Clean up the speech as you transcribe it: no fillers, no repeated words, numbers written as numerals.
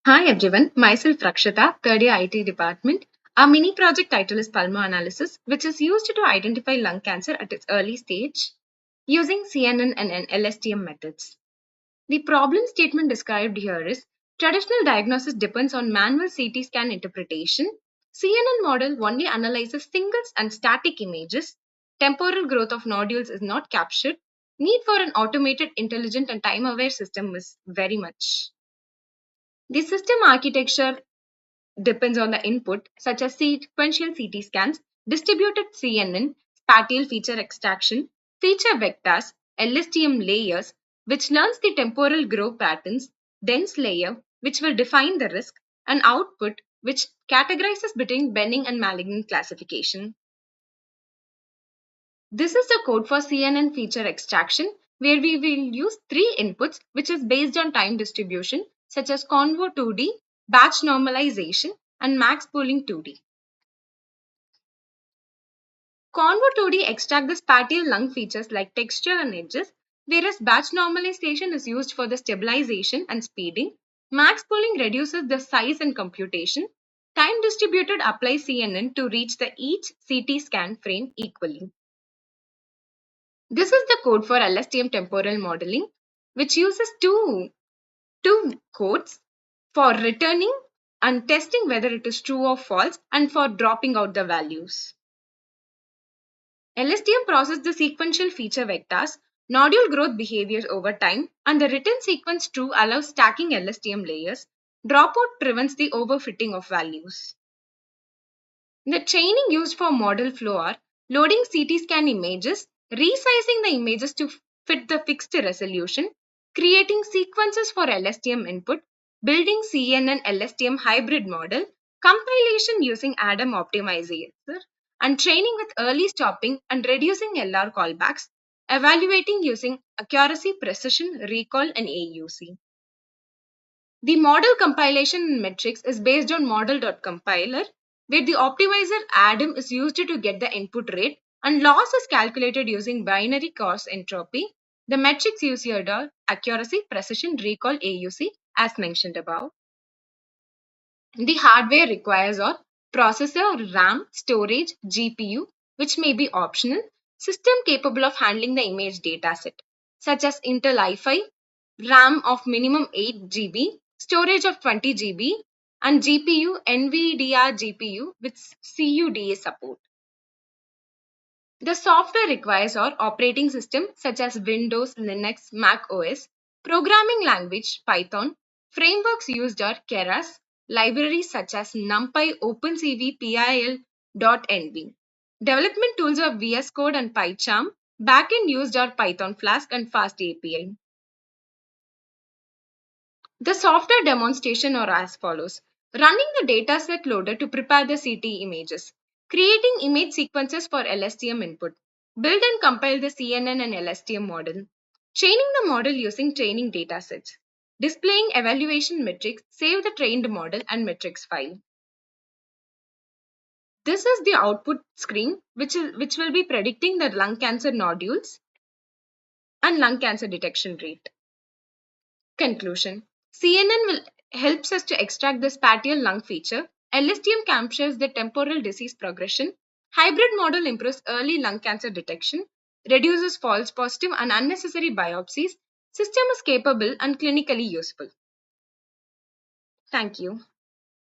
Hi everyone, myself Rakshitha, third year IT department. Our mini project title is Pulmno analysis, which is used to identify lung cancer at its early stage using CNN and LSTM methods. The problem statement described here is traditional diagnosis depends on manual CT scan interpretation. CNN model only analyzes singles and static images. Temporal growth of nodules is not captured. Need for an automated, intelligent, and time aware system is very much. The system architecture depends on the input, such as sequential CT scans, distributed CNN, spatial feature extraction, feature vectors, LSTM layers, which learns the temporal growth patterns, dense layer, which will define the risk, and output, which categorizes between benign and malignant classification. This is the code for CNN feature extraction, where we will use three inputs, which is based on time distribution, such as Convo 2D, batch normalization, and max pooling 2D. Convo 2D extract the spatial lung features like texture and edges, whereas batch normalization is used for the stabilization and speeding. Max pooling reduces the size and computation. Time distributed applies CNN to reach the each CT scan frame equally. This is the code for LSTM temporal modeling, which uses two codes for returning and testing whether it is true or false and for dropping out the values. LSTM processes the sequential feature vectors, nodule growth behaviors over time, and the return sequence true allows stacking LSTM layers. Dropout prevents the overfitting of values. The training used for model flow are loading CT scan images, resizing the images to fit the fixed resolution, creating sequences for LSTM input, building CNN LSTM hybrid model, compilation using ADAM optimizer, and training with early stopping and reducing LR callbacks, evaluating using accuracy, precision, recall, and AUC. The model compilation metrics is based on model.compiler, where the optimizer ADAM is used to get the input rate and loss is calculated using binary cost entropy. The metrics used here are accuracy, precision, recall, AUC, as mentioned above. The hardware requires are processor, RAM, storage, GPU, which may be optional, system capable of handling the image dataset, such as Intel i5, RAM of minimum 8 GB, storage of 20 GB, and GPU, NVIDIA GPU with CUDA support. The software requires our operating system such as Windows, Linux, Mac OS, programming language Python, frameworks used are Keras, libraries such as NumPy, OpenCV, PIL.NV. Development tools are VS Code and PyCharm. Backend used are Python Flask and Fast API. The software demonstration are as follows. Running the dataset loader to prepare the CT images. Creating image sequences for LSTM input. Build and compile the CNN and LSTM model. Training the model using training datasets. Displaying evaluation metrics, save the trained model and metrics file. This is the output screen which will be predicting the lung cancer nodules and lung cancer detection rate. Conclusion. CNN will helps us to extract the spatial lung feature. LSTM captures the temporal disease progression. Hybrid model improves early lung cancer detection, reduces false positive and unnecessary biopsies. System is capable and clinically useful. Thank you.